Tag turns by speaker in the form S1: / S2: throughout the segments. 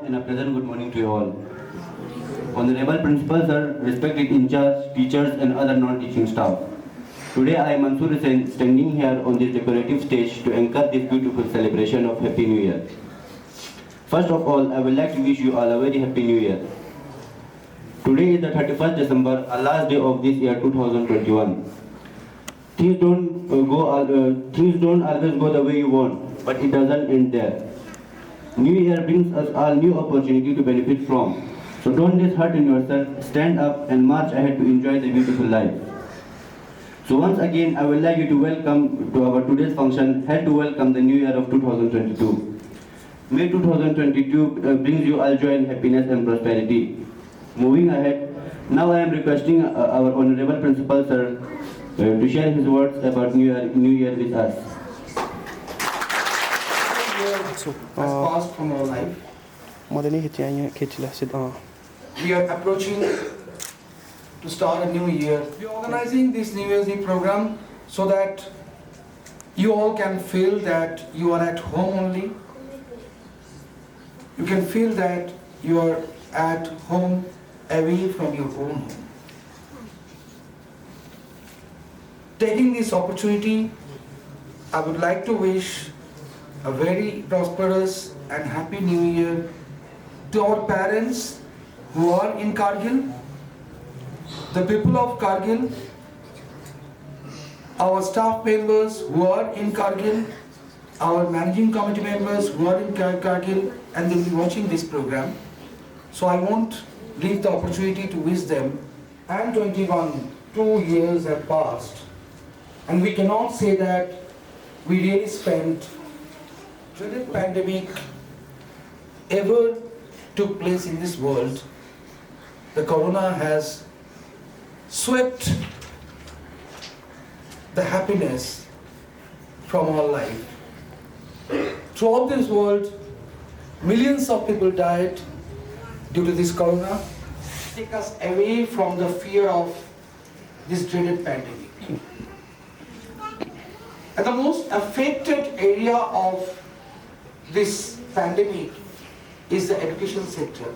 S1: and a pleasant good morning to you all. Honorable Principal Sir, respected in charge, teachers and other non-teaching staff. Today I am Mansoor Hussain standing here on this decorative stage to anchor this beautiful celebration of Happy New Year. First of all, I would like to wish you all a very Happy New Year. Today is the 31st December, a last day of this year 2021. Things don't always go the way you want, but it doesn't end there. New Year brings us all new opportunity to benefit from. So don't dishearten yourself, stand up and march ahead to enjoy the beautiful life. So once again, I would like you to welcome to our today's function, held to welcome the new year of 2022. May 2022 brings you all joy and happiness and prosperity. Moving ahead, now I am requesting our Honorable Principal Sir to share his words about New Year with us.
S2: Has passed from our life. We are approaching to start a new year. We are organizing this New Year's Eve program so that you all can feel that you are at home only. You can feel that you are at home away from your own home. Taking this opportunity, I would like to wish a very prosperous and happy new year to our parents who are in Kargil, the people of Kargil, our staff members who are in Kargil, our managing committee members who are in Kargil and they will be watching this program. So I won't leave the opportunity to wish them. And 2 years have passed and we cannot say that we really spent dreaded pandemic ever took place in this world. The corona has swept the happiness from our life. Throughout this world, millions of people died due to this corona. Take us away from the fear of this dreaded pandemic. And the most affected area of this pandemic is the education sector.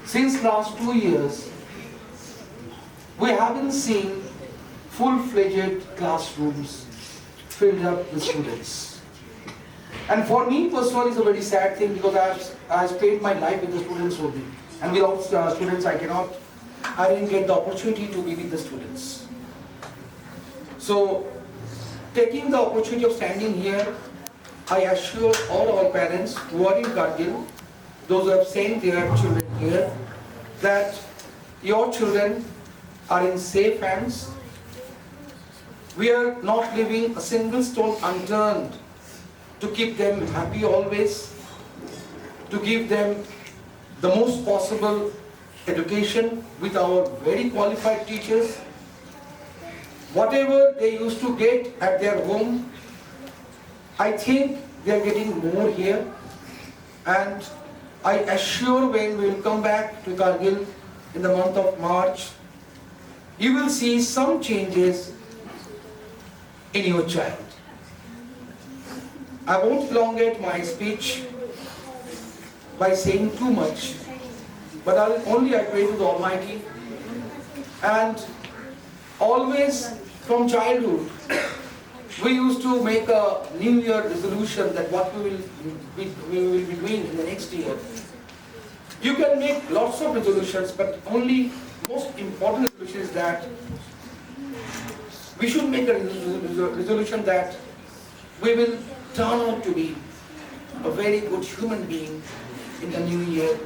S2: Since last 2 years, we haven't seen full-fledged classrooms filled up with students. And for me personally, it's a very sad thing because I spent my life with the students only. And without students, I didn't get the opportunity to be with the students. So, taking the opportunity of standing here, I assure all our parents who are in Kargil, those who have sent their children here, that your children are in safe hands. We are not leaving a single stone unturned to keep them happy always, to give them the most possible education with our very qualified teachers. Whatever they used to get at their home, I think they are getting more here. And I assure when we will come back to Kargil in the month of March, you will see some changes in your child. I won't elongate my speech by saying too much, but I pray to the Almighty. And always from childhood, we used to make a New Year resolution that what we will be doing in the next year. You can make lots of resolutions, but only most important resolution is that we should make a resolution that we will turn out to be a very good human being in the new year.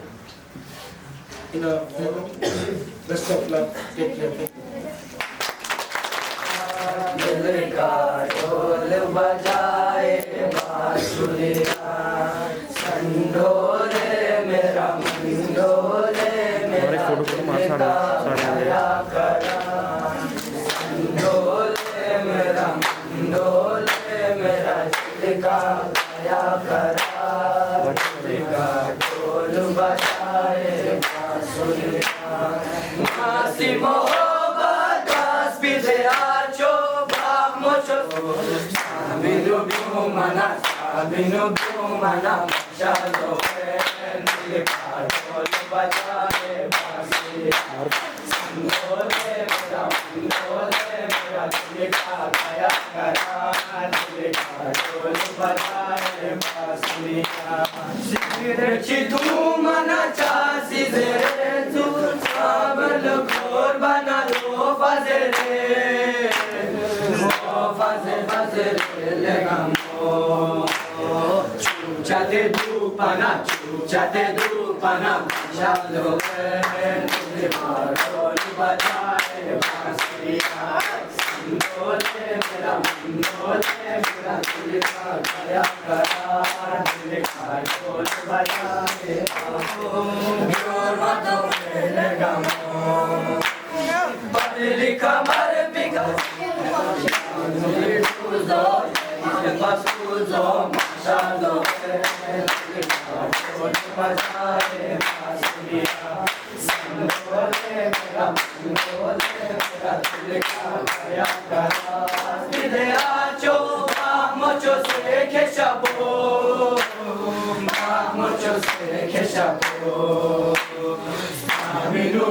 S2: Best of luck. Take care.
S3: दिल का ढोल बजाए बांसुरिया, संडोले मेरा मंडोले मेरा दिल का गाया करा, संडोले मेरा मंडोले मेरा दिल का गाया करा, दिल का ढोल बजाए बांसुरिया, मासिमो Sabino biumana, jalo दिल का ढोल बजाए बांसुरिया संडोले मेरा मन डोले मेरा दिल का गया करार दिल का ढोल बजाए बांसुरिया सिगरेटची धूम मनाच्या सिगरे तू साबल खोर बनालो फाजरे फाजरे लगामो चुचाते धूपना शालो दिल का ढोल बजाए बांसुरिया संडोले मेरा मन डोले मेरा दिल का गया करार दिल का ढोल बजाए योर बातों में लगामो बदली कमर बिका Pascuzo, Machado, Bajare, Basuria, Sandole, Mera, Mandole, Mera, Tilka, Gaya, Kara, Vidya, Choba, Mocho, Se, Keshabo, Mocho, Se, Keshabo, Aminu,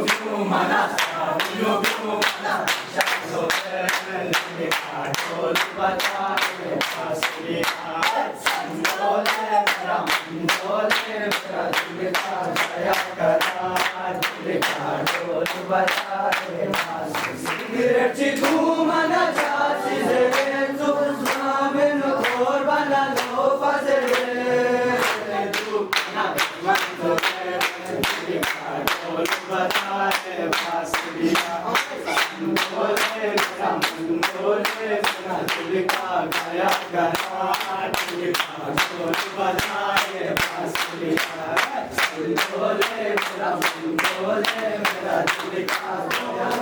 S3: Mana, Aminu, Mana, Shado, Tilka, ढोल बजाए बांसुरिया संडोले मेरा मन डोले मेरा दिल का गया करार दिल का ढोल बजाए बांसुरिया सिगरेटची धूम मनाच्या सिगरे तू सामीन खोर बनालो फाजरे धूपना मन डोले दिल का ढोल बजाए बांसुरिया संडोले मेरा मन डोले मेरा दिल का गया करार दिल का ढोल बजाए बांसुरिया संडोले मेरा मन डोले मेरा दिल का गया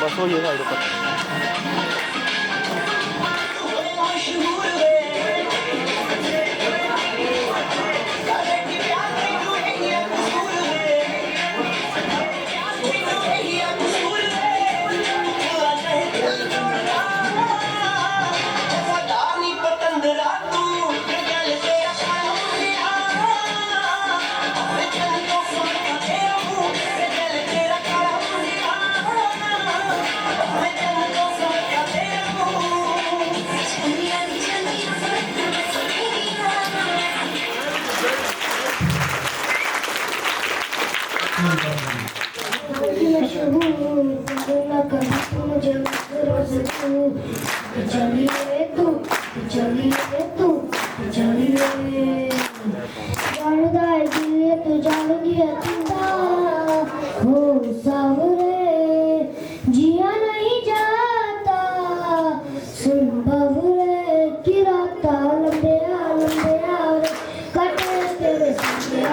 S4: बस वो ये साइड पर
S5: चलिए तू जानदार दिले तो जान दिया चिंता हो सावरे जिया नहीं जाता सुन बाबूरे किराता लंबे रे कटे तेरे संगे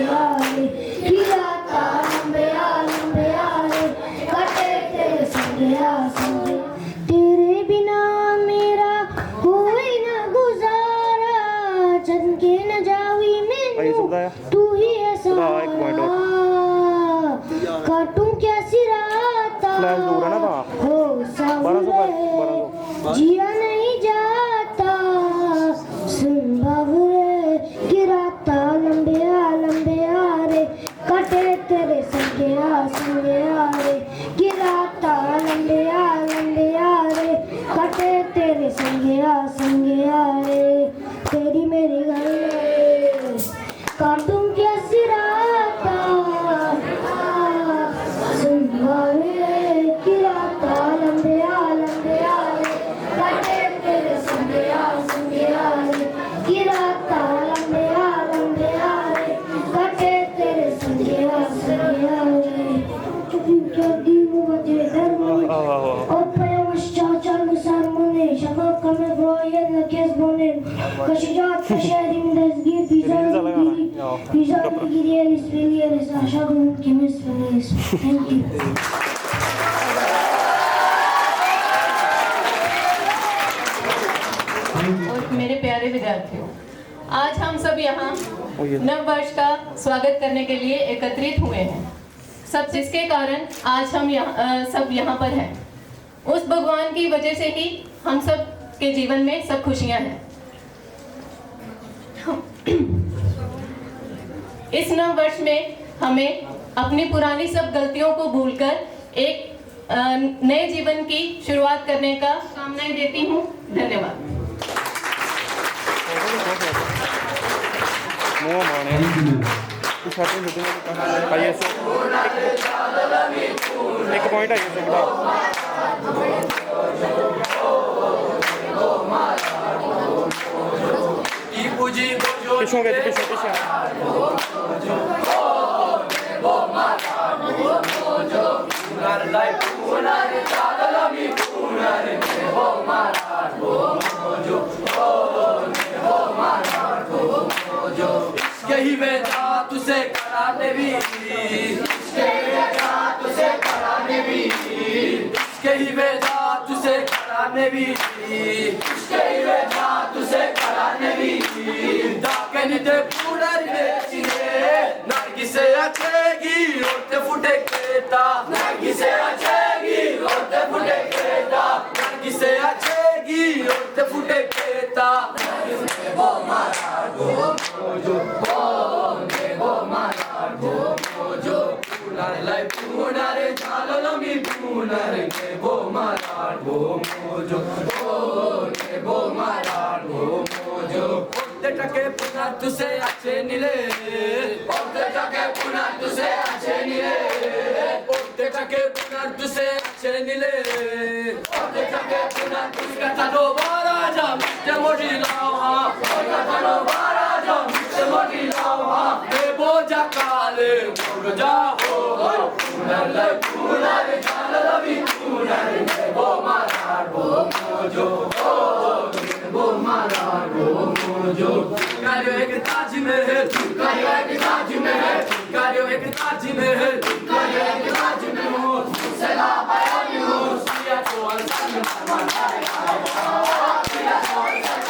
S5: रे किराता लंबे रे कटे तेरे संगे तेरे बिना मेरा कोई न गुजारा
S4: फ्लैश दूर है ना वहाँ।
S5: हो सावरे जिया नहीं जाता सुन बाबुरे गिराता लंबे रे कटे तेरे संगे रे गिराता लंबे रे कटे तेरे संगे रे तेरी मेरी गले काटूं क्या सिराता सुन बाबुरे गिराता लंबे रे कटे तेरे संगे रे गिराता लंबे रे कटे तेरे संगे रे क्या दीव बजे धर्म और Çağçarlı sarmını, şaka kame broyen kes bonen, kaşıcak kaşerim dezgi pizza gidiyeris veriyeris aşağıdan kimiz veriyeris. Thank you.
S6: और मेरे प्यारे विद्यार्थियों, आज हम सब यहाँ नव वर्ष का स्वागत करने के लिए एकत्रित हुए हैं। सब जिसके कारण आज हम सब यहाँ पर हैं। उस भगवान की वजह से ही हम सब के जीवन में सब खुशियाँ हैं। इस नव वर्ष में हमें अपनी पुरानी सब गलतियों को भूलकर एक नए जीवन की शुरुआत करने का कामनाएं देती हूँ। धन्यवाद।
S4: एक पॉइंट है पिछों गए पीछे
S3: यही वेदा तुझे कराने भी यही वेदा तुझे कराने भी दाकनी ते पुनर बेचिने नागी से अच्छेगी औरते फुटे केता नागी से अच्छेगी औरते फुटे केता नागी से अच्छेगी औरते फुटे केता वो मारा मोजो पुनारे पुनारे झालो मी पुनारे वो मारा मोजो वो मारा मोजो ओते टके पुना तुसे अच्छे निले ओते टके पुना तुसे अच्छे निले ओते टके पुना तुसे अच्छे निले ओते टके पुना तुसे तनो बारा जा मिस्टर मोटी लावा तनो बारा जा मिस्टर मोटी लावा ए बोजा काले बोजा हो पुनारे झालो मी पुनारे वो मारा मोजो वो मारा मोजो कार्यो एक ताज में है कार्यो एक ताज में है कार्यो एक ताज में है कार्यो एक ताज में हो से ला पाया न्यू सिया तो अंसन मन सिया तो अंसन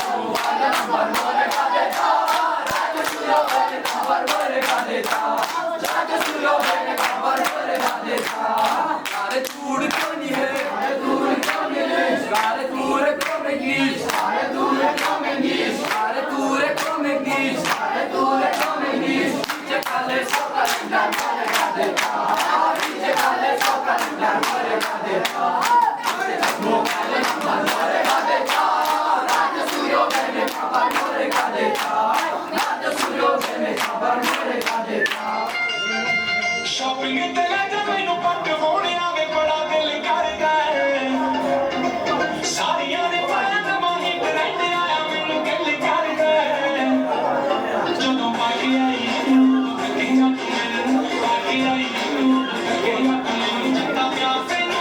S3: मन मोरे का देता राज सुलो बने खबर मोरे का देता राज सुलो बने खबर मोरे का देता अरे दूर क्यों नहीं है अरे दूर क्यों नहीं है अरे दूर क्यों नहीं अरे दूर क्यों नहीं अरे दूर क्यों नहीं अरे दूर क्यों नहीं पीछे काले सो का डंडा मोरे का देता पीछे काले सो का डंडा मोरे का देता वो काले नंबर मोरे का देता राज सूर्यो बने खबर मोरे का देता राज सूर्यो बने खबर मोरे का देता शॉपिंग ते ले मैनू पट होने आवे बड़ा दिल करदा है सारियां ने पाया माही ट्रेंड आया मैनू गल करदा है ਜਦੋਂ ਬਾਕੀ ਆਈ ਕਿੰਨਾ ਕਿੰਨਾ ਬਾਕੀ ਆਈ ਕਿੰਨਾ ਕਿੰਨਾ ਜਿੱਤਾ ਪਿਆ ਫੇਰ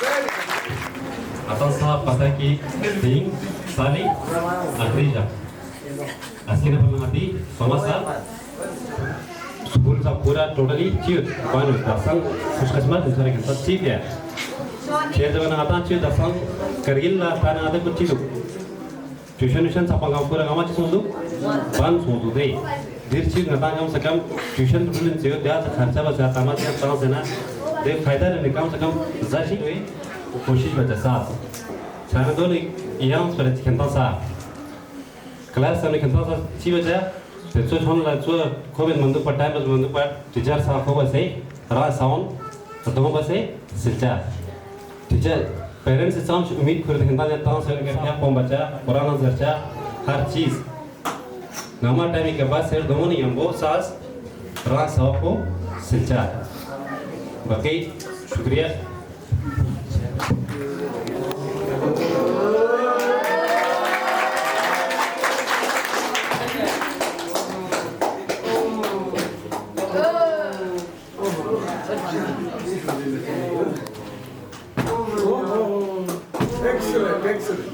S7: Atas saat pada ki ding sali akhirnya akhirnya pengamati समस्या स्कूल सा पूरा टोटली चीज पानी दर्शन उसका समाज दूसरे के साथ ठीक है छह जगह आता चीज दर्शन करगिल ला ताना आते कुछ चीज ट्यूशन सापंगा पूरा गामा चीज सुनदु बान सुनदु दे देर चीज नता कम से कम ट्यूशन टूटन चीज दिया खर्चा बचा तामा से तामा से ना दे फायदा नहीं कम से कम जाशी हुई कोशिश बचा साथ चाहे दो नहीं यहाँ पर चिकन सा क्लास में चिकन सा चीज बचा तो जो हम लोग जो कोविड मंदु पर टाइम बस मंदु पर टीचर साहब को बसे राह साउंड तो तुम बसे सिलचा टीचर पेरेंट्स से साउंड उम्मीद करते हैं ताकि ताऊ से लेकर क्या पम बचा पुराना चर्चा हर चीज नामा टाइम के बाद सिर दोनों नहीं हम बहुत सास राह साहब को सिलचा बाकी शुक्रिया
S3: Excellent, excellent.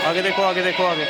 S4: आगे देखो आगे देखो आगे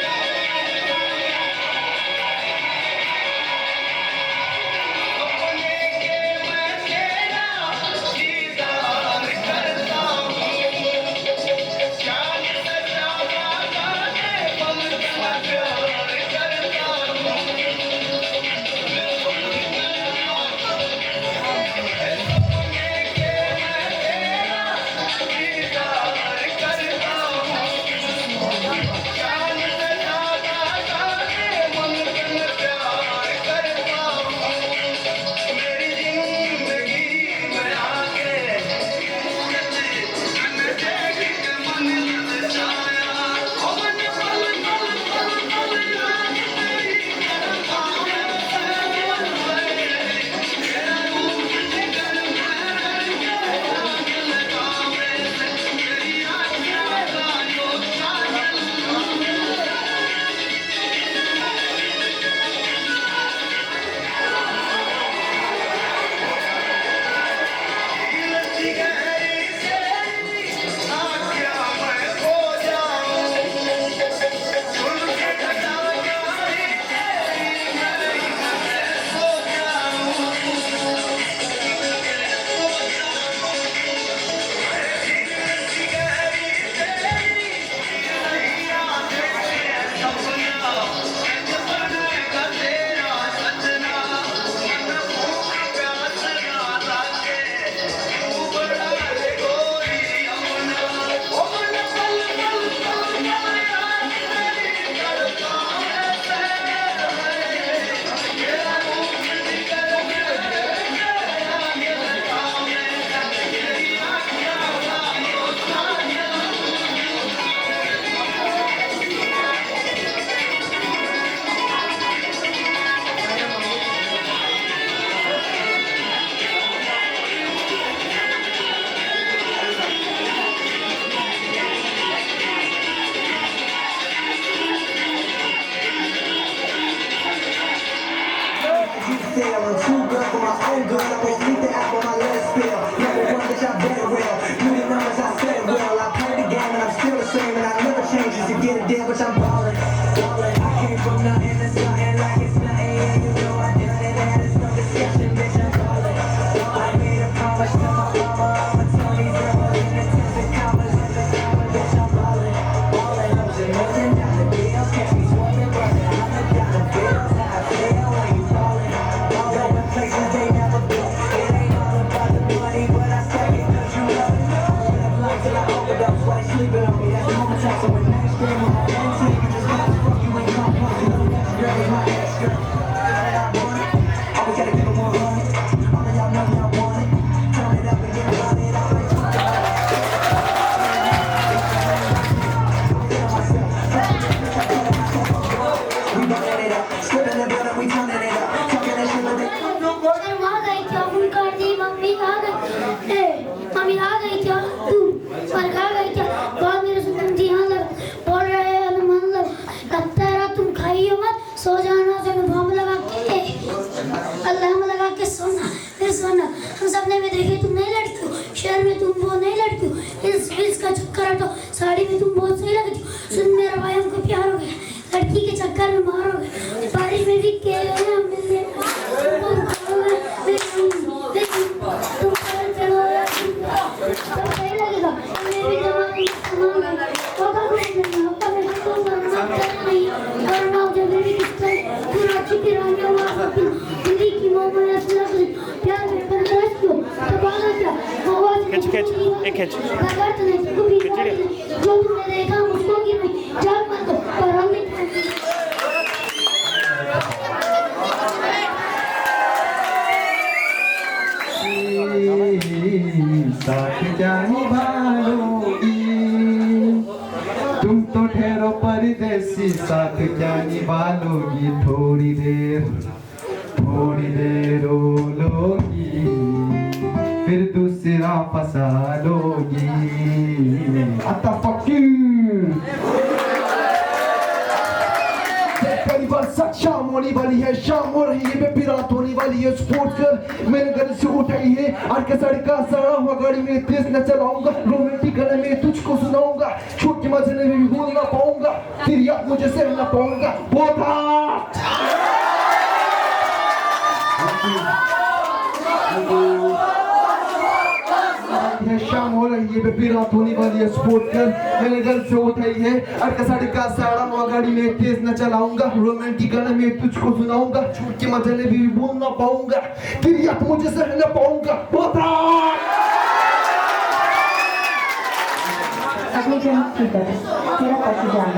S3: sleeping on me. At the moment, I'm so relaxed, girl. My heart ain't taking this life. Fuck you ain't my pussy. Girl, you my ex, girl. Always gotta give it 100. All of y'all know y'all want it. Turn it up and get it on it. I'm like, we burning it up, slipping the building, we turning it up. Talking that shit with it.
S5: Sir वहाँ गई क्या phone कर दी mummy आ गई mummy आ गई क्या तू पर कहाँ गई क्या बहुत मेरे से तुम ध्यान लग बोल रहे हैं मन लग लगता है तुम खाई हो मत सो जाना से मैं बम लगा के अल्लाह लगा के सोना फिर सोना हम सपने में देखे तुम नहीं लड़की हो शहर में तुम वो नहीं लड़की हो इस रील्स का चक्कर हटो साड़ी में तुम बहुत सही लगती हो सुन मेरा भाई हमको प्यार हो गया लड़की के चक्कर में मार हो गए बारिश में भी के गए हम मिलने तुम चलो तो सही लगेगा मैं भी जमाने होगा नहीं और ना जब भी किससे पूरा चिपी रंग हुआ दिल्ली की मोहम्मद प्यार में पंद्रह क्यों तो बाला क्या
S4: खिंच एक खिंच
S5: जो तुमने देखा मुझको कि नहीं जाग मत दो पर हम
S3: साथ क्या निभाओगी तुम तो ठहरो परदेसी साथ क्या निभाओगी थोड़ी देर रो लोगी फिर दूसरा फंसा लोगी आता साथ शाम होने वाली है शाम हो रही है बेबी रात होने वाली है स्पोर्ट्स कर मैंने घर से उठाई है आज के साड़ी का सारा हुआ गाड़ी में तेज न चलाऊंगा रोमांटिक गाने में तुझको सुनाऊंगा छूट के मजे में भी भूल ना पाऊंगा तेरी याद मुझे सह ना पाऊंगा वो था शाम हो रही है बेबी रात होने वाली है स्पोर्ट कर मैंने घर से उठाई है आज का साड़ी का सारा हुआ गाड़ी में तेज न चलाऊंगा रोमांटिक गाने में तुझको सुनाऊंगा छूट के मजे में भी भूल ना पाऊंगा तेरी याद मुझे सह ना पाऊंगा वो था
S8: अगली जन्म की तरह मेरा पति जान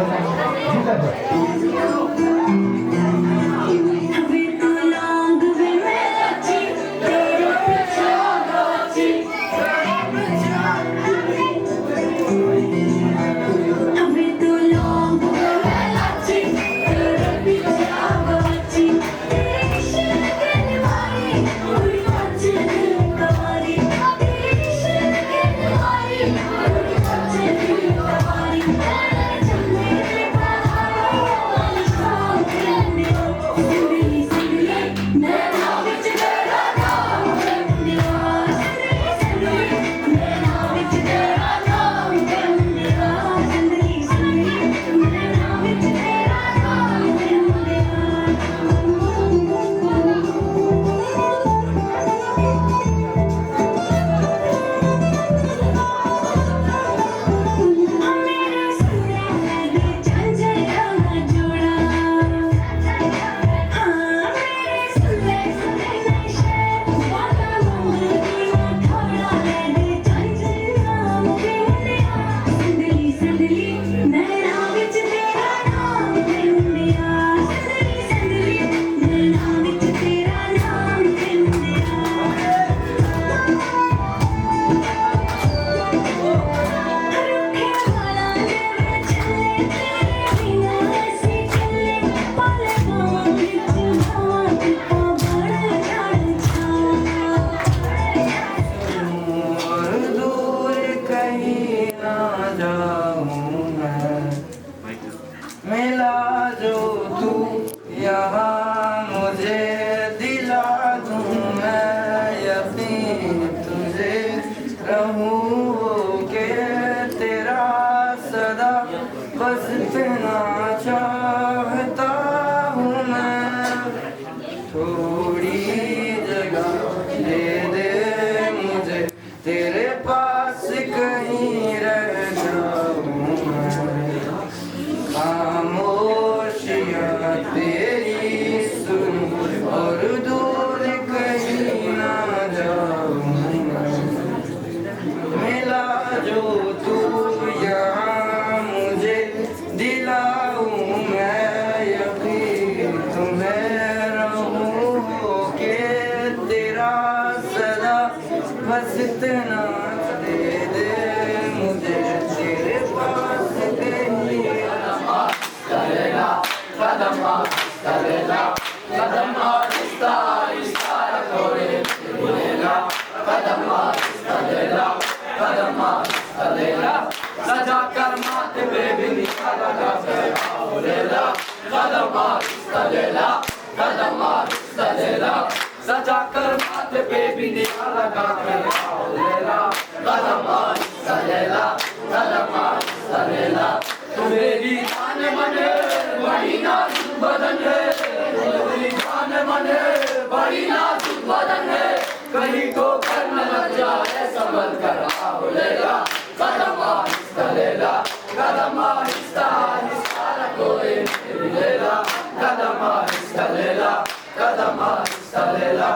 S3: जो तू यहाँ लेला कदम लेला सजा कर माथे पे भी निगाह लगा कर आओ लेला कदम लेला तू मेरी जान मन है बड़ी नाजुक बदन है मेरी जान मन है बड़ी नाजुक बदन है कहीं को कर न लग जाए संभल कर आओ लेला कदम लेला कदम कोई लेला कदम लेला कदम लेला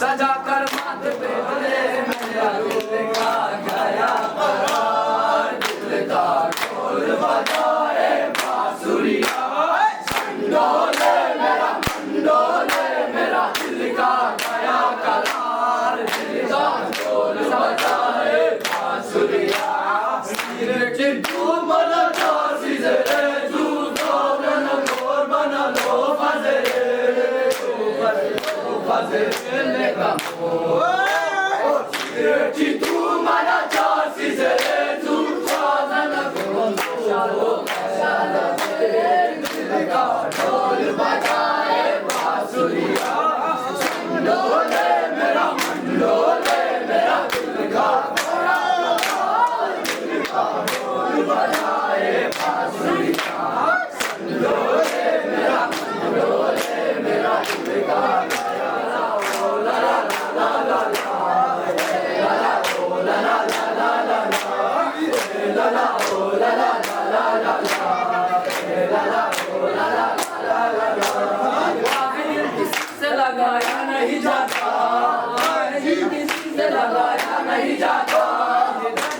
S3: सजा कर माथे पे भले मेरा दिल का गया करार दिल का ढोल बजाए बांसुरिया मंडोले मेरा दिल का गया करार दिल का ढोल बजाए बांसुरिया चिट्टू मन दासी से तू तो मन गोर बना लो फजे लेगा चिट्टू मन दासी से तू तो मन गोर दिल का ढोल बजाए बांसुरिया मंडोले मेरा दिल का बजाए बांसुरिया मंडोले मेरा दिल का ओ ला ला ला ला ला ओ ला ला ला ला ला ला ओ ला ला ला ला ला ला ओ ला ला ला ला ला किसी से लगाया नहीं जाता किसी से लगाया नहीं जाता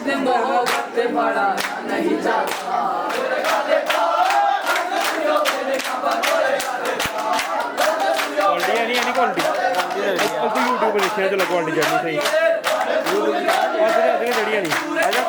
S3: दिन मोहब्बत बढ़ाया नहीं जाता
S4: क्वालिटी है नहीं क्वालिटी अब यूट्यूब पे देखिए चलो क्वालिटी करनी सही और जड़ी नहीं आजा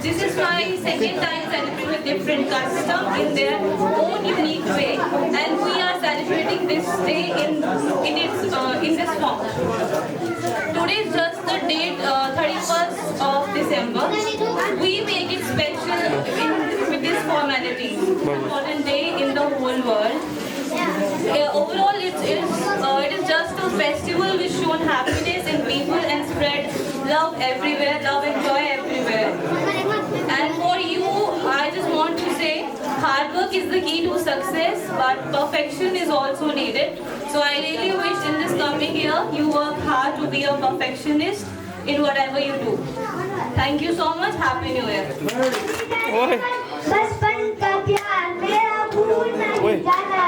S6: This is my second time celebrating with different customs in their own unique way, and we are celebrating this day in this form. Today is just the date 31st of December. We make it special with this formality, important day in the whole world. Overall, it is just a festival which shows happiness in people and spread love everywhere, love and joy everywhere. And for you, I just want to say, hard work is the key to success, but perfection is also needed. So I really wish in this coming year, you work hard to be a perfectionist in whatever you do. Thank you so much. Happy New Year.
S5: बचपन का प्यार मेरा भूल नहीं जाना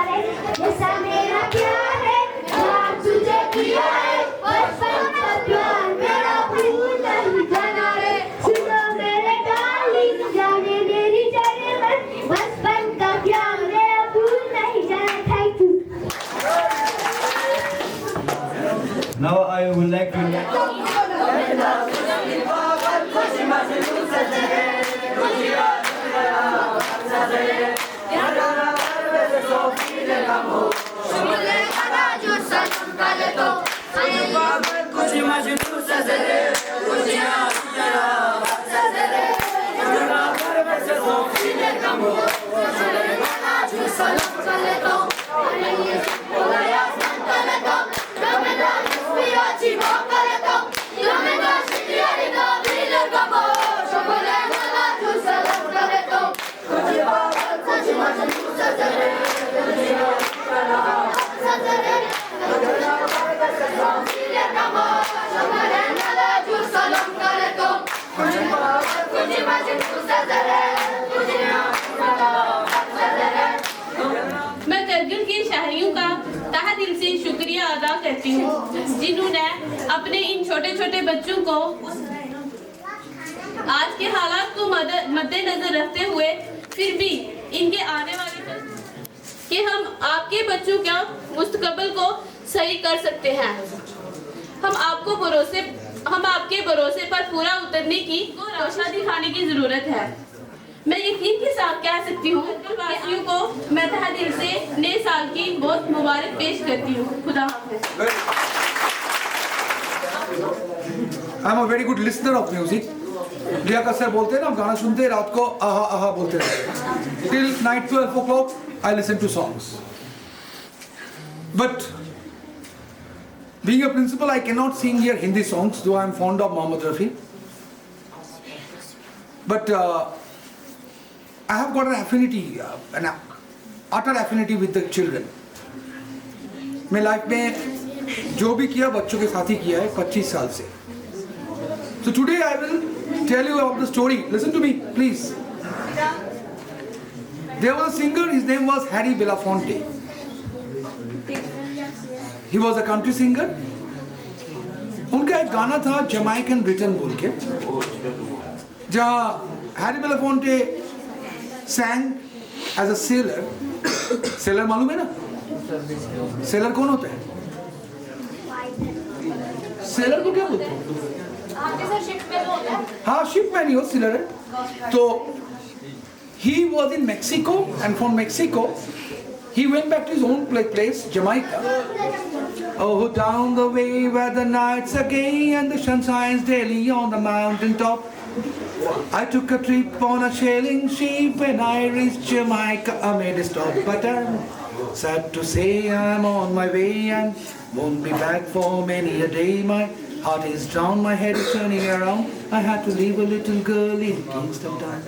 S9: रहती हूँ, जिन्होंने अपने इन छोटे छोटे बच्चों को आज के हालात को मद्देनजर रखते हुए फिर भी इनके आने वाले कि हम आपके बच्चों के मुस्तकबिल को सही कर सकते हैं। हम आपके भरोसे पर पूरा उतरने की रोशनी दिखाने की जरूरत है। मैं यकीन के साथ कह सकती हूँ वासियों को मैं तहे दिल से नए साल की बहुत मुबारक पेश करती हूँ। खुदा हाफिज़।
S2: I am a very good listener of music. लिया कसर बोलते हैं ना, गाना सुनते रात को आहा आहा बोलते रहते। Till night 12 o'clock I listen to songs. But being a principal, I cannot sing here Hindi songs, though I am fond of Mohammed Rafi. But I have got an affinity, an utter affinity with the children. मैं life में जो भी किया बच्चों के साथ ही किया है 25 साल से. So today I will tell you about the story. Listen to me, please. There was a singer, his name was Harry Belafonte. He was a country singer. उनका एक गाना था Jamaican Britain बोल के, जहाँ Harry Belafonte sang as a sailor. Sailor मालूम है ना? Sailor कौन होता है? Sailor को क्या बोलते हैं? हाँ, shipman ही हो, sailor है. तो he was in Mexico, and from Mexico he went back to his own place, Jamaica. Oh, down the way where the nights are gay and the sun shines daily on the mountain top, I took a trip on a sailing ship. When I reached Jamaica, I made a stop, but I'm sad to say I'm on my way and won't be back for many a day. My heart is down, my head is turning around. I had to leave a little girl in Kingston Town.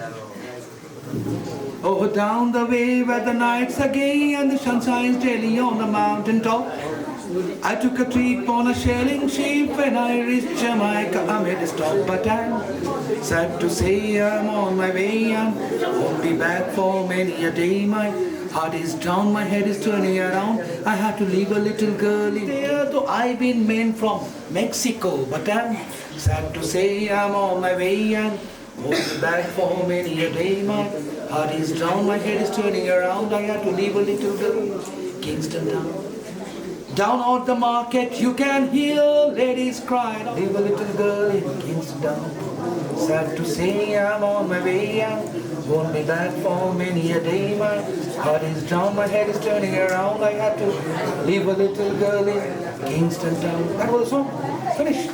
S2: Oh, down the way where the nights are gay and the sun shines daily on the mountain top, I took a trip on a sailing ship. When I reached Jamaica, I made a stop, but I'm sad to say I'm on my way and won't be back for many a day. My heart is down, my head is turning around. I had to leave a little girl in there, though I've been meant from Mexico, but I'm sad to say I'm on my way and won't be back for many a day. My heart is down, my head is turning around. I had to leave a little girl, Kingston Town. Down at the market you can hear ladies cry, leave a little girl in Kingston Town. Sad to say I'm on my way and won't be back for many a day. My heart is down, my head is turning around. I had to leave a little girl in Kingston Town. That was the song. Finish.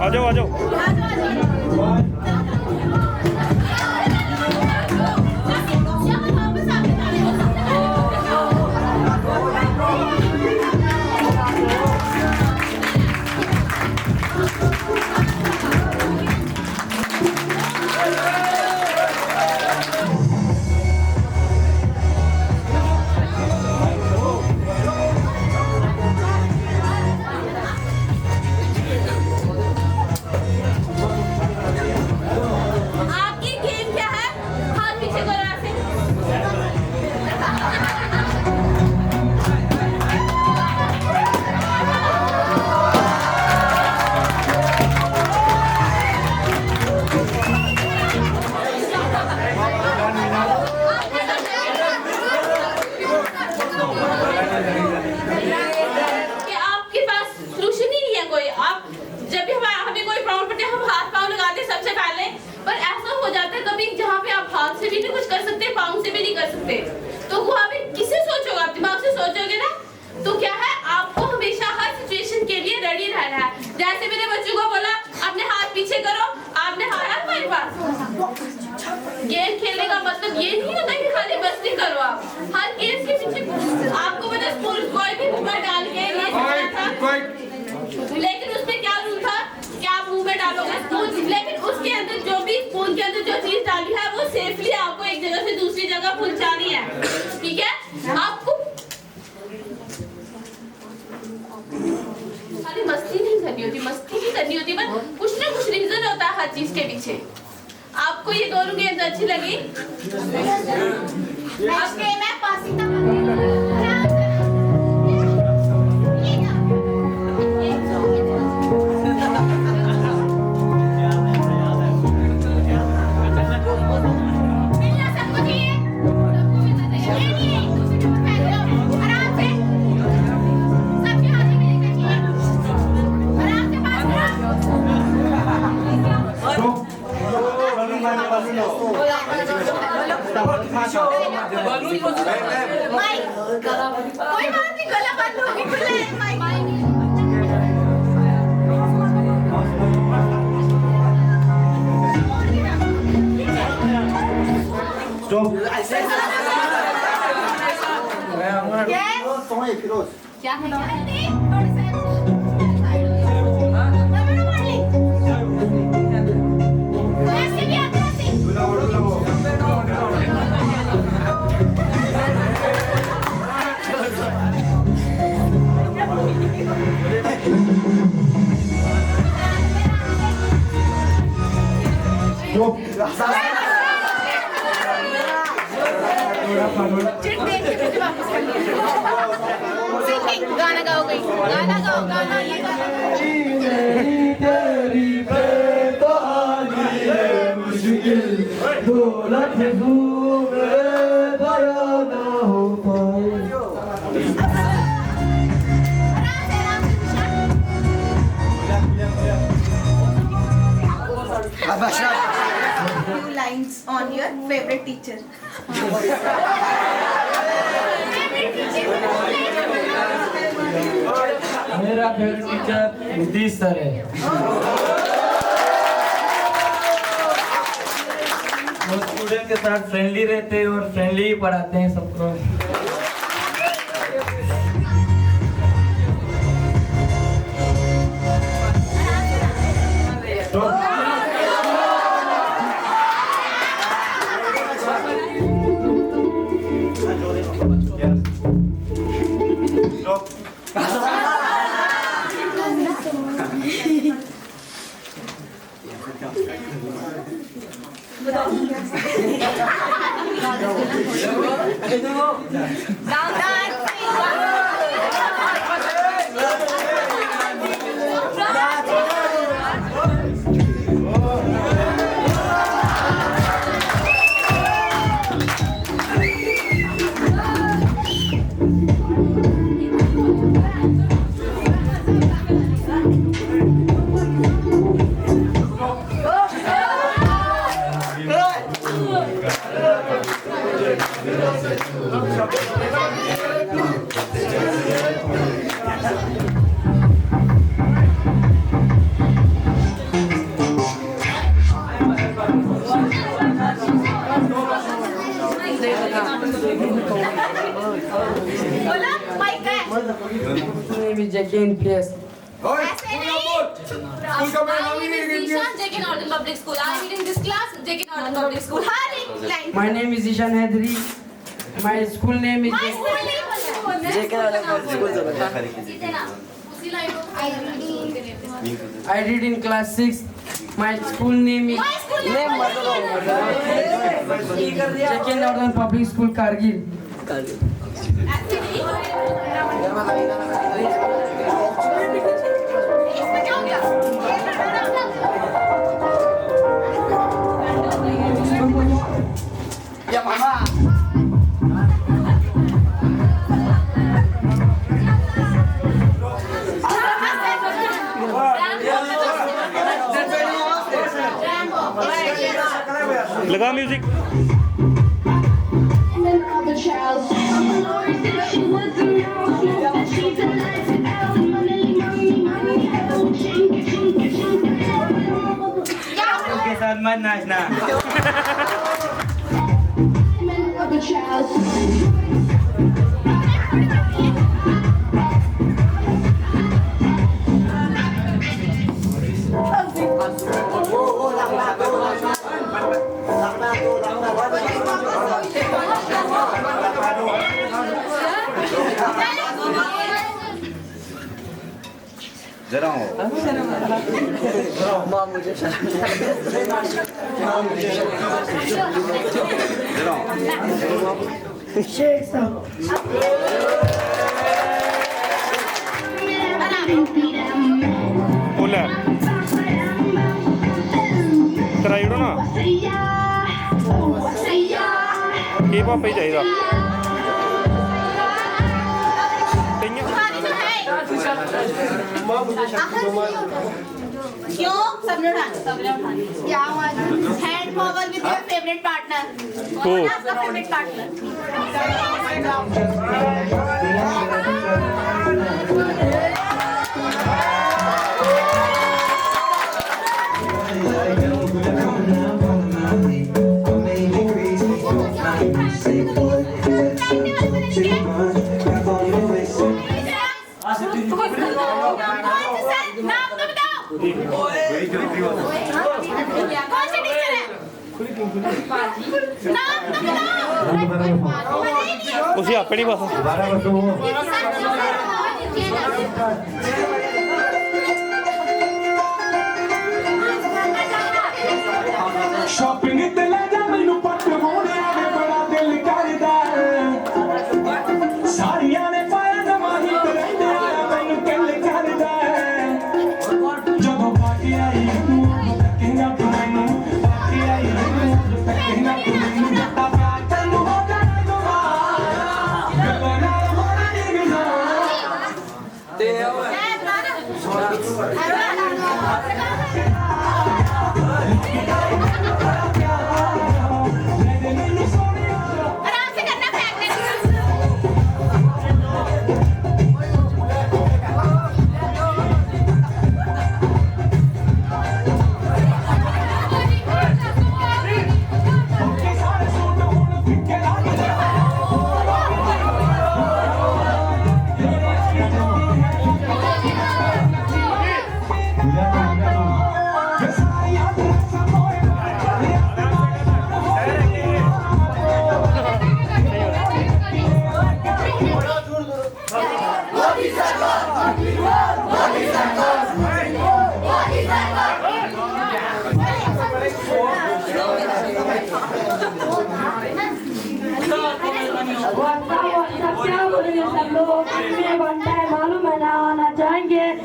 S4: आ जाओ आ जाओ।
S9: तो वहाँ पे किसे सोचोगे, आप दिमाग से सोचोगे ना, तो क्या है आपको हमेशा हर सिचुएशन के लिए रेडी रहना है। जैसे मेरे बच्चों को बोला अपने हाथ पीछे करो, आपने हारा हमारे पास। गेम खेलने का मतलब ये नहीं होता कि खाली मस्ती करो, आप हर गेम के पीछे आपको पता स्कूल कोई भी मुंह डाल के ये था, लेकिन उसमें क्या रूल था कि आप मुंह में डालोगे स्पून, लेकिन उसके अंदर जो भी स्पून के अंदर जो चीज डाली है वो सेफली आपको एक जगह से दूसरी जगह पहुंचानी है, ठीक है। आपको खाली मस्ती नहीं करनी होती, मस्ती नहीं करनी होती, बस कुछ ना कुछ रीजन होता है हर चीज के पीछे। आपको ये दोनों गेम्स अच्छी लगी? ओके, मैं पासिंग कोई बात नहीं, गला बंद होगी, खुला है माइक। क्या गाना गाओ, गाना गाओ, गाना ये
S10: Few lines on your favorite teacher.
S11: मेरा फेवरेट टीचर नीतीश सर है। वो स्टूडेंट के साथ फ्रेंडली रहते हैं और फ्रेंडली ही पढ़ाते हैं सबको।
S12: Jackie Place.
S10: My
S12: name is Ishan Hedri. My school name is I read in class 6. My school name is Jackie Northern Public School, Kargil.
S3: Ya mama.
S4: लगा म्यूजिक।
S11: के साथ मत नाचना।
S1: जरा
S4: बोला कराई ओड़ो ना की भापा ही चाहिए
S10: क्यों सबने उठाना hand forward with your favourite partner कौन है आपका फेवरेट
S4: उसी अपनी बस
S3: शॉपिंग ते ले जा मैनू पट मोड़े आवे बड़ा दिल करदा सारियां ने पाया नवां ही करदे आया मैनू किल करदा जदों पाके आई तकिंगा तू मैनू पाके आई तकिंगा तू मैनू जट्टा प्यार तैनू हो जाए दुआ गल्लां नाल मोड़ा निगना ते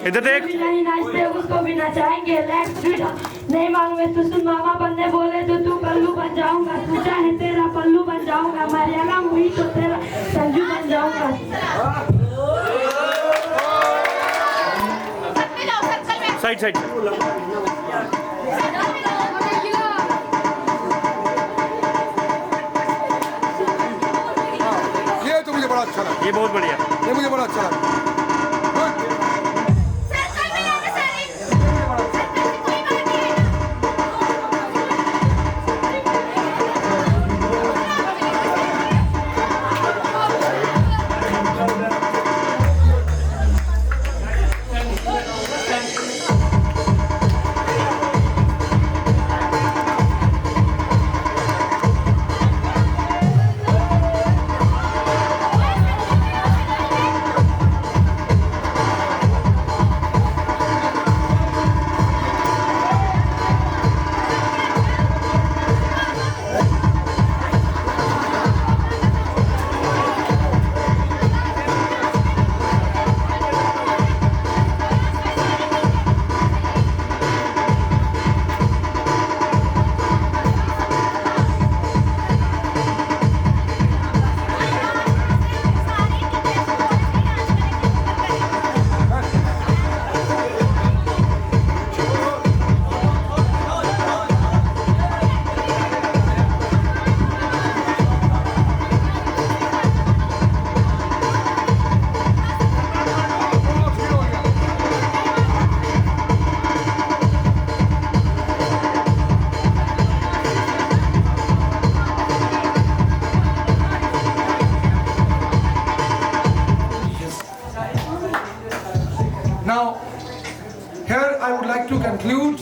S4: इधर देख
S5: नहीं नाचते उसको भी नचाएंगे। नहीं मालूम है तो सुन मामा बनने बोले तो तू कल्लू बन जाऊंगा, तू चाहे तेरा पल्लू बन जाऊंगा, मरियाला हुई तो तेरा संजू बन जाऊंगा।
S4: साइड साइड
S3: ये तो मुझे बड़ा अच्छा लगा,
S4: ये बहुत बढ़िया,
S3: ये मुझे बड़ा अच्छा लगा। Now, here I would like to conclude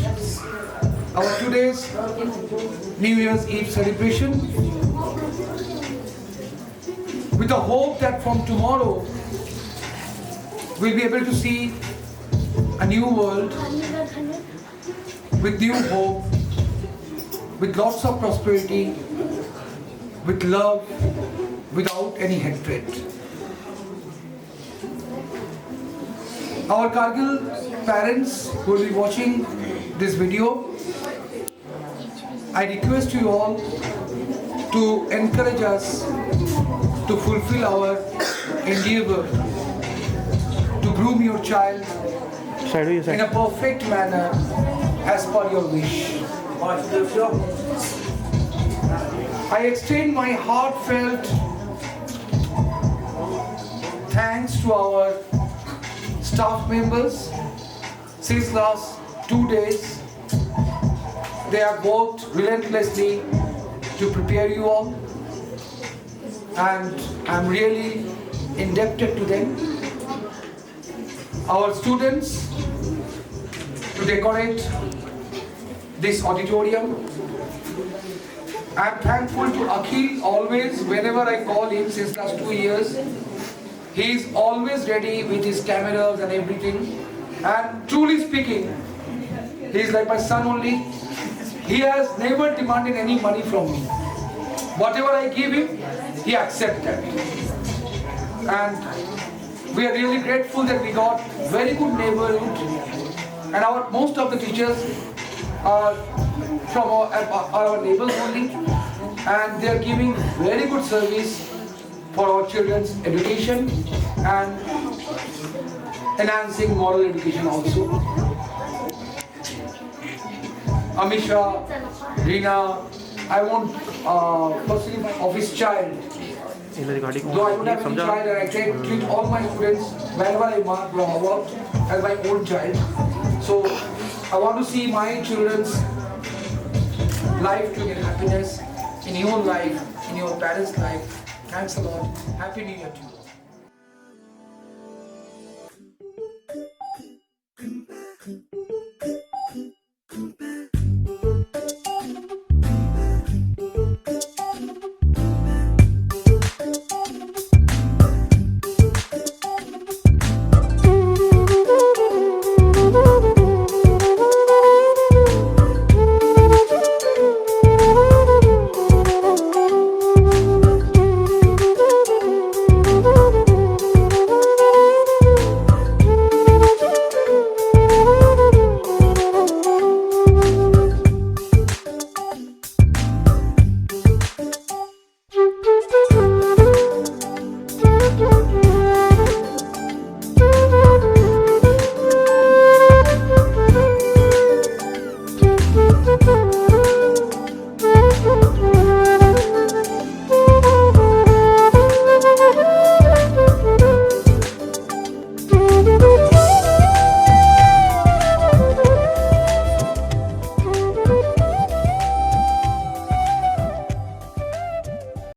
S3: our today's New Year's Eve celebration with the hope that from tomorrow we'll be able to see
S2: a new world with new hope, with lots of prosperity, with love, without any hatred. Our Kargil parents who will be watching this video, I request you all to encourage us to fulfill our endeavor to groom your child in a perfect manner as per your wish. I extend my heartfelt thanks to our staff members. Since last 2 days, they have worked relentlessly to prepare you all, and I'm really indebted to them. Our students to decorate this auditorium. I'm thankful to Akhil always, whenever I call him since last 2 years, he is always ready with his cameras and everything. And truly speaking, he is like my son only. He has never demanded any money from me. Whatever I give him, he accepts that. And we are really grateful that we got very good neighborhood. And most of the teachers are from our neighbors only. And they are giving very good service for our children's education and enhancing moral education also. Amisha, Reena, I want personally my office child. Though I don't have any child, and I treat all my students whenever I work as my own child. So I want to see my children's life to get happiness in your life, in your parents' life. Thanks a lot. Happy New Year to you.